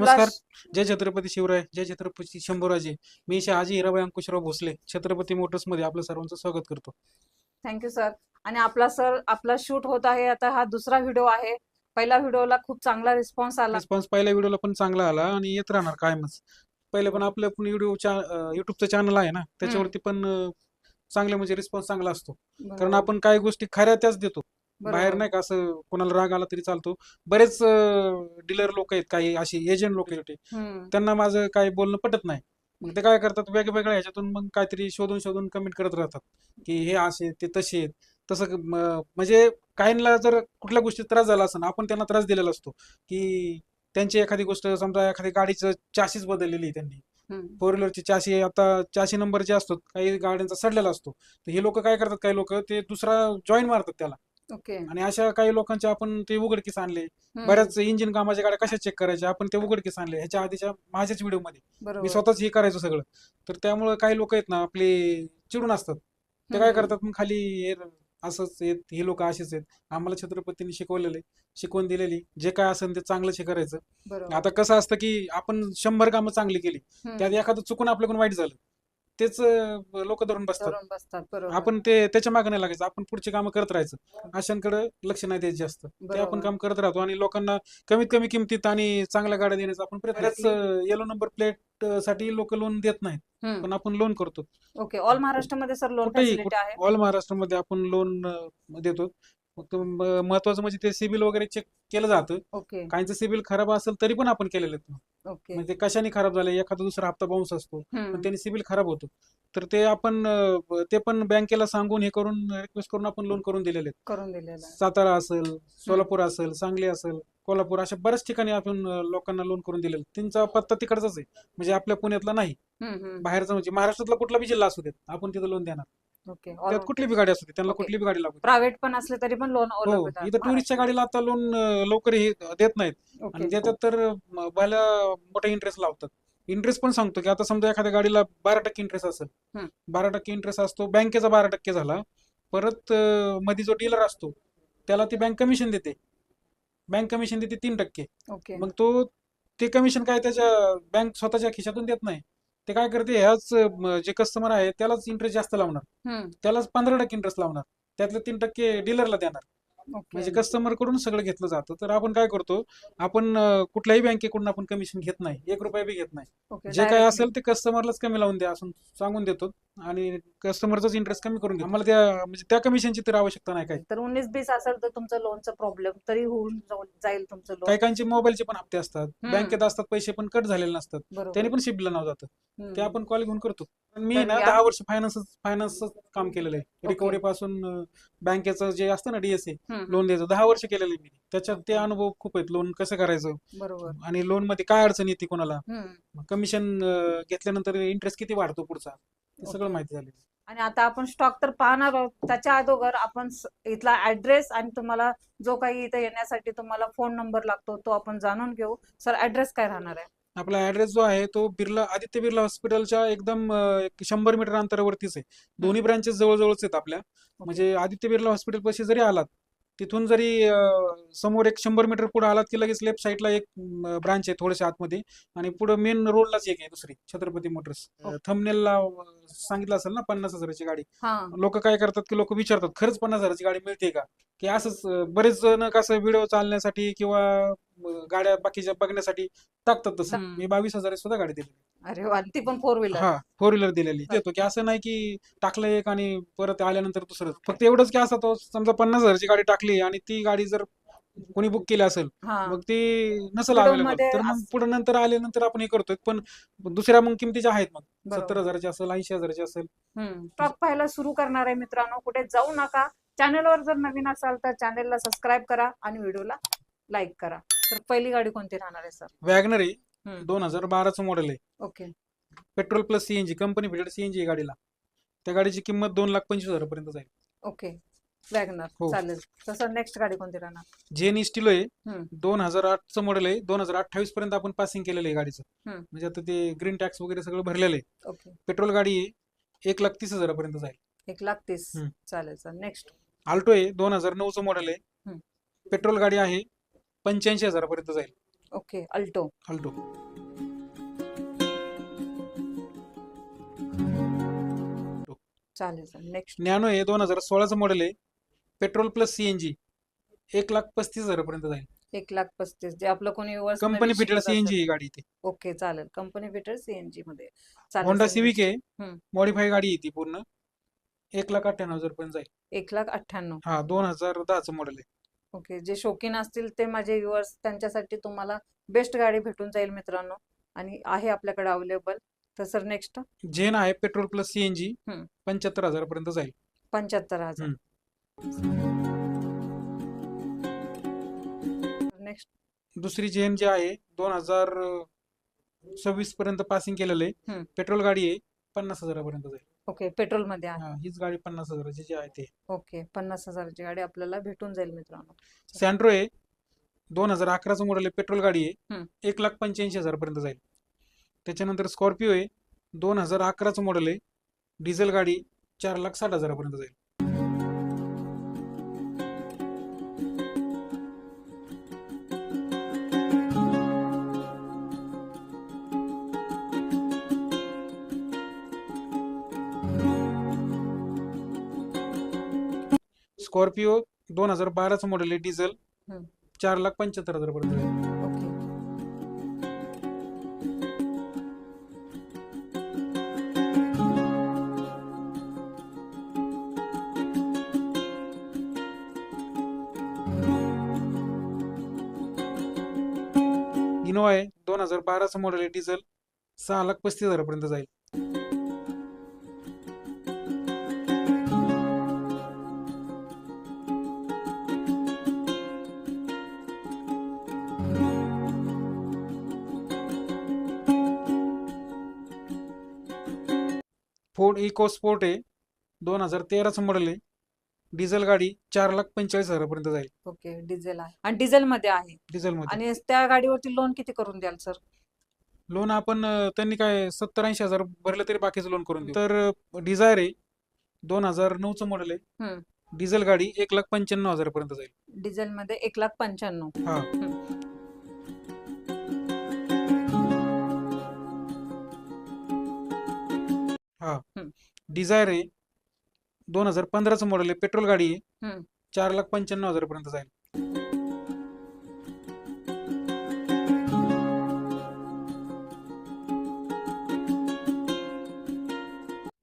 नमस्कार. जय छत्रपती शिवराय, जय छत्रपती शंभूराजे. मी शहाजी हिराबाई अंकुशराव भोसले, छत्रपती मोटर्स मध्ये आपलं सर्वांचं स्वागत करतो. Thank you sir. आणि आपला शूट होत आहे आता. हा दुसरा व्हिडिओ आहे. पहिला व्हिडिओला खूप चांगला रिस्पॉन्स आला. रिस्पॉन्स पहिल्या व्हिडिओला पण चांगला आला आणि येत राहणार कायमच. पहिले पण आपलं पण युट्यूबचं चॅनल आहे ना, त्याच्यावरती पण चांगले म्हणजे रिस्पॉन्स चांगला असतो. कारण आपण काही गोष्टी खऱ्या त्याच देतो. बाहेर नाही का असं कोणाला राग आला तरी चालतो. बरेच डीलर लोक आहेत, काही अशी एजंट लोक आहेत, त्यांना माझं काही बोलणं पटत नाही. मग ते काय करतात, वेगवेगळ्या ह्याच्यातून मग काहीतरी शोधून शोधून कमेंट करत राहतात की हे असे आहेत, ते तसे आहेत. तसं म्हणजे काहींना जर कुठल्या गोष्टी त्रास झाला असेल, आपण त्यांना त्रास दिलेला असतो की त्यांची एखादी गोष्ट, समजा एखादी गाडीचं चाशीस बदललेली आहे त्यांनी, फोर व्हीलरची चाशी, आता चाशी नंबर जे असतो काही गाड्यांचा सडलेला असतो, तर हे लोक काय करतात, काही लोक ते दुसरा जॉईन मारतात त्याला. ओके. आणि अशा काही लोकांचे आपण ते उघडकीस आणले. बऱ्याच इंजिन कामाच्या गाड्या कशा चेक करायच्या आपण ते उघडकीस आणले ह्याच्या आधीच्या माझ्याच व्हिडिओमध्ये. मी स्वतःच हे करायचो सगळं. तर त्यामुळे काही लोक आहेत ना आपले चिडून असतात, ते काय करतात मग खाली असंच आहेत, हे लोक असेच आहेत. आम्हाला छत्रपतींनी शिकवलेले, शिकवण दिलेली, जे काय असेल ते चांगलं हे करायचं. आता कसं असतं की आपण 100 कामं चांगली केली, त्यात एखादं चुकून आपल्याकडून वाईट झालं, तेच लोक धरून बसतात. आपण त्याच्या मागे नाही लागायचं, आपण पुढची कामं करत राहायचं. अशांकडे लक्ष नाही द्यायचं जास्त. ते आपण काम करत राहतो आणि लोकांना कमीत कमी किमतीत आणि चांगल्या गाड्या देण्याचा आपण प्रयत्न. येलो नंबर प्लेट साठी लोक लोन देत नाहीत, पण आपण लोन करतो. ओके. ऑल महाराष्ट्रामध्ये सर लोन फॅसिलिटी आहे. ऑल महाराष्ट्रामध्ये आपण लोन देतो. फक्त महत्वाचं म्हणजे ते सिबिल वगैरे चेक केलं जातं. ओके. काहींचं सिबिल खराब असेल तरी पण आपण केलेलं आहे. ओके. म्हणजे कशाने खराब झाले, एखादा दुसरा हप्ता बाउन्स असतो, पण त्यांनी सिबिल खराब होतो, तर ते आपण ते पण बँकेला सांगून हे करून रिक्वेस्ट करून आपण लोन करून दिलेले आहेत. सातारा असेल, सोलापूर असेल, सांगली असेल, कोल्हापूर, अशा बऱ्याच ठिकाणी आपण लोकांना लोन करून दिलेलं. त्यांचा पत्ता तिकडचाच आहे, म्हणजे आपल्या पुण्यातला नाही, बाहेरचा, म्हणजे महाराष्ट्रातला कुठला बी जिल्हा असू देत आपण तिथं लोन देणार. ओके. त्यात कुठली बी गाडी असू दे, त्यांना कुठली बी गाडी लागू दे. प्रायव्हेट पण असले तरी पण लोन हो, इथं टुरिस्टच्या गाडीला आता लोन लवकर देत नाहीत, आणि देतात तर भल्या मोठा इंटरेस्ट लावतात. इंटरेस्ट पण सांगतो की आता समजा एखाद्या गाडीला 12% इंटरेस्ट असेल, 12% इंटरेस्ट असतो, बँकेचा 12% झाला, परत मध्ये जो डीलर असतो त्याला ती बँक कमिशन देते. बँक कमिशन देते 3%. मग ते कमिशन काय त्याच्या बँक स्वतःच्या खिशातून देत नाही. ते काय करते, ह्याच जे कस्टमर आहे त्यालाच इंटरेस्ट जास्त लावणार, त्यालाच 15% इंटरेस्ट लावणार, त्यातले 3% डीलरला देणार. म्हणजे कस्टमर कडून सगळं घेतलं जातं. तर आपण काय करतो, आपण कुठल्याही बँकेकडून आपण कमिशन घेत नाही, 1 रुपया बी घेत नाही. जे काय असेल ते कस्टमरलाच कमी लावून द्या असं सांगून देतो, आणि कस्टमरचाच इंटरेस्ट कमी करून घेतो. आम्हाला त्या कमिशनची तर आवश्यकता नाही. काय तर 19-20 असेल तर तुमचं लोनचं प्रॉब्लेम तरी होऊन जाईल तुमचं लोन. काही मोबाईलचे पण हप्ते असतात, बँकेत असतात, पैसे पण कट झालेले नसतात, त्याने पण सिबिलला नाव जातं. ते आपण कॉल घेऊन करतो. मी ना 10 वर्ष फायनान्स काम केलेलं आहे. रिकव्हरी पासून बँकेचं जे असतं ना, डीएसए लोन द्यायचं, 10 वर्ष केलेलं आहे मी. त्याच्यात ते अनुभव खूप आहेत, लोन कसं करायचं आणि लोन मध्ये काय अडचण येते कोणाला, कमिशन घेतल्यानंतर इंटरेस्ट किती वाढतो पुढचा, ते सगळं माहिती झाली. आणि आता आपण स्टॉक तर पाहणार आहोत, त्याच्या अगोदर आपण इथला ऍड्रेस आणि तुम्हाला जो काही इथे येण्यासाठी तुम्हाला फोन नंबर लागतो तो आपण जाणून घेऊ. सर, ऍड्रेस काय राहणार आहे? आपला ऍड्रेस जो आहे तो आदित्य बिर्ला हॉस्पिटलच्या एकदम 100 मीटर अंतरावरतीच आहे. दोन्ही ब्रांचेस जवळजवळच आहेत आपल्या. म्हणजे आदित्य बिर्ला हॉस्पिटल पाशी जरी आलात, तिथून जरी समोर 100 मीटर पुढे आलात की लगेच लेफ्ट साईडला एक ब्रांच आहे थोड्याशा आतमध्ये, आणि पुढे मेन रोडलाच एक आहे दुसरी, छत्रपती मोटर्स. थंबनेलला सांगितलं असेल ना 50,000ची गाडी. लोक काय करतात की लोक विचारतात खरंच 50,000ची गाडी मिळते का, की असंच बरेच जण कसं व्हिडिओ चालण्यासाठी किंवा गाड्या बाकीच्या बघण्यासाठी टाकतात. तसं मी 22,000 सुद्धा गाडी दिली. अरे वा, ती पण 4 व्हीलर? हा, 4 व्हीलर दिलेली देतो, की असं नाही की टाकलं एक आणि परत आल्यानंतर दुसरं. फक्त एवढंच की असं, तो समजा 50,000ची गाडी टाकली आणि ती गाडी जर कोणी बुक केली असेल, मग ती नसेल अवेलेबल, तर मग पुढे नंतर आल्यानंतर आपण हे करतोय. पण दुसऱ्या मग किमतीच्या आहेत, मग 70,000ची असेल, 80,000ची असेल. स्टॉक पाहायला सुरू करणार आहे मित्रांनो, कुठे जाऊ नका. चॅनलवर जर नवीन असाल तर चॅनलला सबस्क्राईब करा आणि व्हिडिओला लाईक करा. तर पहिली गाडी कोणती राहणार आहे सर? वॅगनर आहे, 2012चं मॉडेल आहे. Okay. Petrol plus CNG, company fitted CNG गाडीला. त्या गाडीची किंमत 2,25,000 पर्यंत जाईल. Okay, WagonR. चालेल. तसं नेक्स्ट गाडी कोणती राहणार? जेन स्टिलो आहे, 2008चं मॉडेल आहे. 2028 पर्यंत आपण पासिंग केलेलं आहे गाडीचं. म्हणजे आता ते ग्रीन टॅक्स वगैरे सगळं भरलेलं आहे. ओके. पेट्रोल गाडी आहे, 1,30,000 पर्यंत जाईल. 1,30,000. चालेल सर. नेक्स्ट आल्टो आहे, 2009चं मॉडेल आहे. पेट्रोल गाडी आहे, 85,000 पर्यंत जाईल. Okay, Alto. अल्टो. चालेल सर. नेक्स्ट. नॅनो आहे 2016चं मॉडेल आहे. पेट्रोल प्लस सीएनजी 1,35,000 पर्यंत जाईल. 1,35,000 जे आपलं कोणी व्ह्युअर्स कंपनी नवीन फिटेड शिकत असेल. सीएनजी ही गाडी ती. ओके, चालेल. कंपनी फिटेड सीएनजी मध्ये. चालेल होंडा सर. सिविक आहे, हम्म. मॉडीफाय गाडी आहे ती पूर्ण. 1,98,000 पर्यंत जाईल. 1,98,000. हा 2010चं मॉडेल आहे. ओके, जे शौकीन असतील ते माझे व्ह्युअर्स त्यांच्यासाठी तुम्हाला बेस्ट गाडी भेटून जाईल मित्रांनो, आणि आहे आपल्याकडे अवेलेबल. तर सर नेक्स्ट. झेन आहे पेट्रोल प्लस सीएनजी हम्म. 75,000 पर्यंत जाईल. 75,000. नेक्स्ट. दुसरी झेन जी आहे 2026 पर्यंत पासिंग केलेलं आहे. हम्म. पेट्रोल गाडी आहे 50,000 पर्यंत जाईल. ओके, पेट्रोल मध्ये आहे. हा, हीच गाडी 50,000ची जी आहे ते. ओके, 50,000ची गाडी आपल्याला भेटून जाईल मित्रांनो. सँट्रो आहे 2011चं मॉडेल आहे, पेट्रोल गाडी आहे. हम्म. 1,85,000 पर्यंत जाईल. त्याच्यानंतर स्कॉर्पिओ आहे 2011चं मॉडेल आहे, डिझेल गाडी 4,60,000 पर्यंत जाईल. स्कॉर्पिओ 2012चं मॉडेल आहे, डिझेल हम्म. 4,75,000 पर्यंत जाईल. ओके. इनोवा आहे 2012चं मॉडेल आहे, डिझेल 6,35,000 पर्यंत जाईल. फोर्ड इको स्पोर्ट आहे 2013चं मॉडेल आहे, डिझेल गाडी 4,45,000 पर्यंत जाईल. ओके, डिझेल आहे आणि डिझेल मध्ये आहे. डिझेल मध्ये आणि त्या गाडीवरती लोन किती करून द्याल सर? लोन आपण त्यांनी काय 70-80,000 भरले तरी बाकीचं लोन करून देऊ. तर डिझायर आहे 2009चं मॉडेल आहे, हम्म. डिझेल गाडी 1,95,000 पर्यंत जाईल. डिझेल मध्ये 1,95,000. हा. हा. डिझायर आहे 2015चं मॉडेल आहे, पेट्रोल गाडी आहे. हम्म. 4,95,000 पर्यंत जाईल.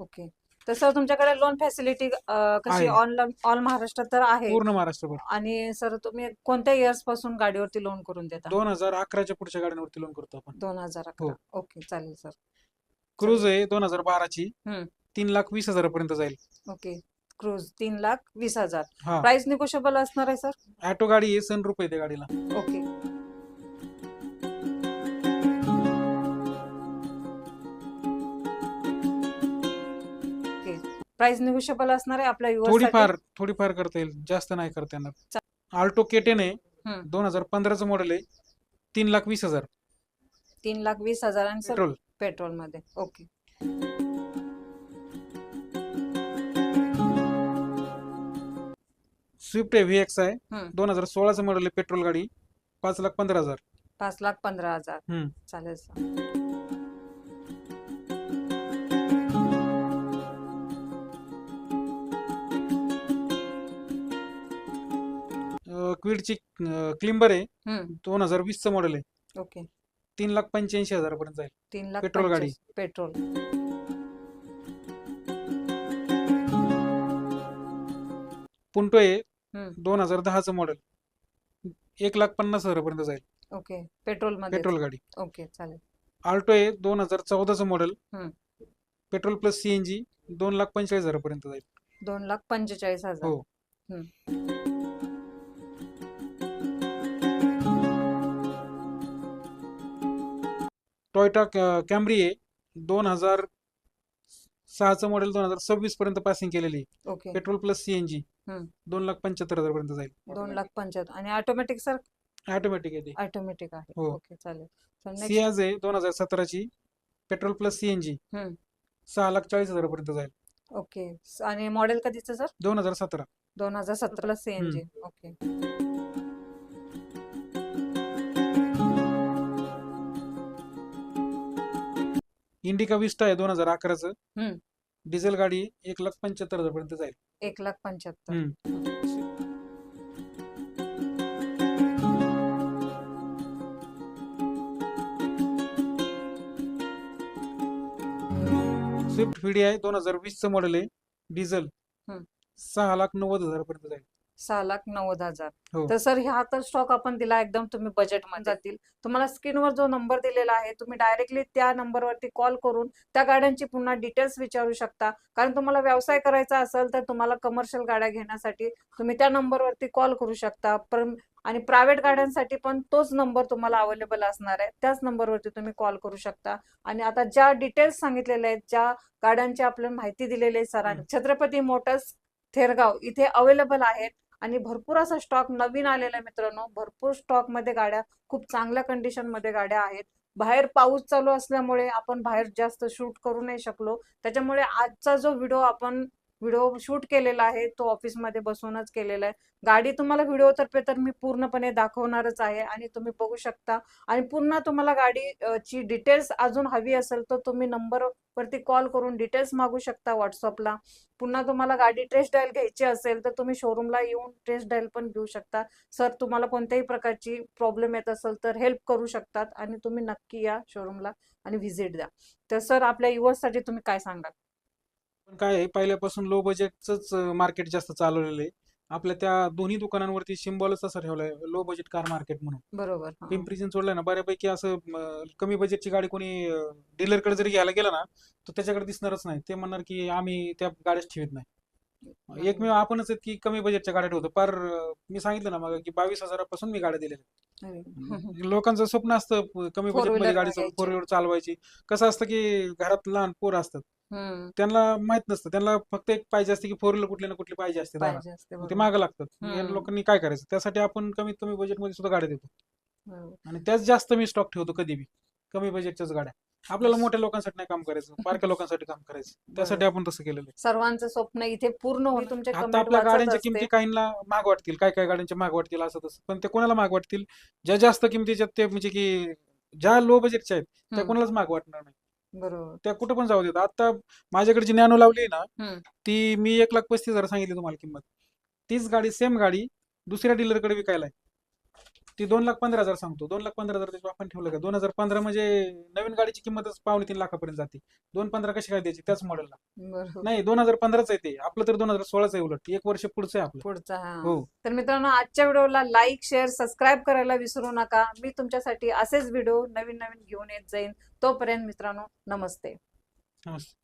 ओके, तर सर तुमच्याकडे लोन फॅसिलिटी कशी आहे. ऑल महाराष्ट्रात तर आहे. पूर्ण महाराष्ट्रभर. आणि सर तुम्ही कोणत्या इयर्स पासून गाडीवरती लोन करून देता? 2011च्या पुढच्या गाड्यांवरती लोन करतो आपण. 2011. हो. ओके, चालेल सर. क्रूज आहे 2012ची, हम्म. 3,20,000 पर्यंत जाईल. Okay, cruise 3,20,000. हा. प्राइस निगोशिएबल असणार आहे सर? ऑटो गाडी आहे, सनरूफ आहे त्या गाडीला. ओके. प्राइस निगोशिएबल असणार आहे आपल्या थोडीफार करता येईल, जास्त नाही करता येणार. आल्टो K10 आहे 2015चं मॉडेल आहे, 3,20,000. 3,20,000 आणि सर पेट्रोल. पेट्रोल मध्ये. ओके. स्विफ्ट आहे VX आहे 2016चं मॉडेल आहे, पेट्रोल गाडी 5,15,000. 5,15,000. चालेल सर. क्विडची क्लिंबर आहे 2020चं मॉडेल आहे. ओके. 3,85,000 पर्यंत जाईल. 3,85,000 पेट्रोल गाडी. पेट्रोल. पुंटो आहे 2010चं मॉडेल, 1,50,000 पर्यंत जाईल. ओके, पेट्रोल मध्ये. पेट्रोल गाडी. ओके, चालेल. आल्टो आहे 2014चं मॉडेल, हम्म. पेट्रोल प्लस सीएनजी 2,45,000 पर्यंत जाईल. 2,45,000. हो. टोयोटा कॅम्री आहे 2006चं मॉडेल, 2026 पर्यंत पासिंग केलेली. ओके. पेट्रोल प्लस सीएनजी 2,75,000 पर्यंत जाईल. 2,75,000. आणि ऑटोमॅटिक सर? ऑटोमॅटिक आहे ते. ऑटोमॅटिक आहे. हो. ओके, चालेल. सियाज आहे 2017ची, पेट्रोल प्लस सीएनजी 6,40,000 पर्यंत जाईल. ओके, आणि मॉडेल कधीचं सर? 2017. 2017 सीएनजी. ओके. इंडिका विस्टा आहे 2011चं. हम्म. डिझेल गाडी 1,75,000 पर्यंत जाईल. 1,75,000. हम्म. स्विफ्ट फीडी आहे 2020चं मॉडेल आहे, डिझेल. हम्म. 6,90,000 पर्यंत जाईल. 6,90,000. हो. तर सर ह्या तर स्टॉक आपण दिला एकदम तुम्ही बजेट मध्ये जातील. तुम्हाला स्क्रीनवर जो नंबर दिलेला आहे तुम्ही डायरेक्टली त्या नंबरवरती कॉल करून त्या गाड्यांची पुन्हा डिटेल्स विचारू शकता. कारण तुम्हाला व्यवसाय करायचा असेल तर तुम्हाला कमर्शियल गाड्या घेण्यासाठी तुम्ही त्या नंबरवरती कॉल करू शकता. आणि प्रायव्हेट गाड्यांसाठी पण तोच नंबर तुम्हाला अवेलेबल असणार आहे. त्याच नंबरवरती तुम्ही कॉल करू शकता. आणि आता ज्या डिटेल्स सांगितलेल्या आहेत, ज्या गाड्यांची आपल्याला माहिती दिलेली आहे सरांनी, छत्रपती मोटर्स थेरगाव इथे अवेलेबल आहेत. आणि भरपूर असा स्टॉक नवीन आलेला आहे मित्रांनो. भरपूर स्टॉक मध्ये गाड्या, खूप चांगल्या कंडिशन मध्ये गाड्या आहेत. बाहेर पाऊस चालू असल्यामुळे आपण बाहेर जास्त शूट करू नाही शकलो. त्याच्यामुळे आजचा जो व्हिडिओ शूट केलेला आहे तो ऑफिस मध्ये बसूनच केलेला आहे. गाडी तुम्हाला व्हिडिओ तर्फे तर मी पूर्णपणे दाखवणारच आहे आणि तुम्ही बघू शकता. आणि पुन्हा तुम्हाला गाडी ची डिटेल्स अजून हवी असेल तर तुम्ही नंबर वरती कॉल करून डिटेल्स मागू शकता व्हॉट्सअपला. पुन्हा तुम्हाला गाडी टेस्ट ड्राईव्ह घ्यायची असेल तर तुम्ही शोरूमला येऊन टेस्ट ड्राईव्ह पण घेऊ शकता. सर तुम्हाला कोणत्याही प्रकारची प्रॉब्लेम येत असेल तर हेल्प करू शकतात. आणि तुम्ही नक्की या शोरूमला आणि व्हिजिट द्या. तर सर आपल्या युवर्ससाठी तुम्ही काय सांगाल? पण काय आहे, पहिल्यापासून लो बजेटच मार्केट जास्त चालवलेलं आहे. आपल्या त्या दोन्ही दुकानांवरती सिम्बॉलच असं ठेवलाय, लो बजेट कार मार्केट म्हणून. बरोबर. हा. पिंपरी चिंचवडला ना बऱ्यापैकी असं कमी बजेटची गाडी कोणी डीलरकडे जरी घ्यायला गेला ना तर त्याच्याकडे दिसणारच नाही. ते म्हणणार की आम्ही त्या गाड्याच ठेवत नाही. एकमेव आपणच आहेत की कमी बजेटच्या गाड्या ठेवतो. पार मी सांगितलं ना मग की 22,000पासून मी गाड्या दिलेल्या अरे. आहेत. लोकांचं स्वप्न असतं कमी Four बजेटमध्ये wheeler गाडी घ्यायची. 4 व्हीलर चालवायची. कसं असतं की घरात लहान पोरं असतात, हम्म. त्यांना माहित नसतं. त्यांना फक्त एक पाहिजे असते की 4 व्हीलर कुठली ना कुठली पाहिजे असते दारात. पाहिजे असते. मग ते बरोबर. मागं लागतात. या हम्म. लोकांनी काय करायचं, त्यासाठी आपण कमीत कमी बजेटमध्ये सुद्धा गाड्या देतो. बरोबर. आणि त्याच जास्त मी स्टॉक ठेवतो कधी बी, कमी बजेटच्याच गाड्या. आपल्याला मोठ्या लोकांसाठी नाही काम करायचं, बारक्या लोकांसाठी काम करायचं. त्यासाठी आपण तसं केलेलं आहे. सर्वांचं स्वप्न इथे पूर्ण होईल. तुमचे आता कमेंट आपल्या वाचत गाड्यांच्या असते. किमती काहींना महाग वाटतील, काय काय गाड्यांच्या महाग वाटतील असं तसं, पण ते कोणाला महाग वाटतील? ज्या जास्त किमतीच्या, ते म्हणजे की ज्या लो बजेटच्या आहेत त्या हम्म. कोणालाच महाग वाटणार नाही. बरोबर. त्या कुठं पण जाऊ देत. आता माझ्याकडे जी नॅनो लावली ना हम्म. ती मी 1,35,000 सांगितली तुम्हाला किंमत. तीच गाडी, सेम गाडी दुसऱ्या डीलरकडे विकायला आहे, ती 2,15,000 सांगतो. 2,15,000 त्याची आपण ठेवलं का? 2015 म्हणजे नवीन गाडीची किंमतच 2.5-3 लाखापर्यंत जाते. 2,15,000 कशी काय द्यायची त्याच मॉडेलला? बरोबर. नाही, 2015च आहे ते. आपलं तर 2016च आहे, उलट 1 वर्ष पुढचं आहे आपलं. पुढचा. हा. हो. तर मित्रांनो आजच्या व्हिडिओला लाईक, शेअर, सबस्क्राईब करायला विसरू नका. मी तुमच्यासाठी असेच व्हिडिओ नवीन नवीन घेऊन येत जाईन. तोपर्यंत मित्रांनो नमस्ते. नमस्ते.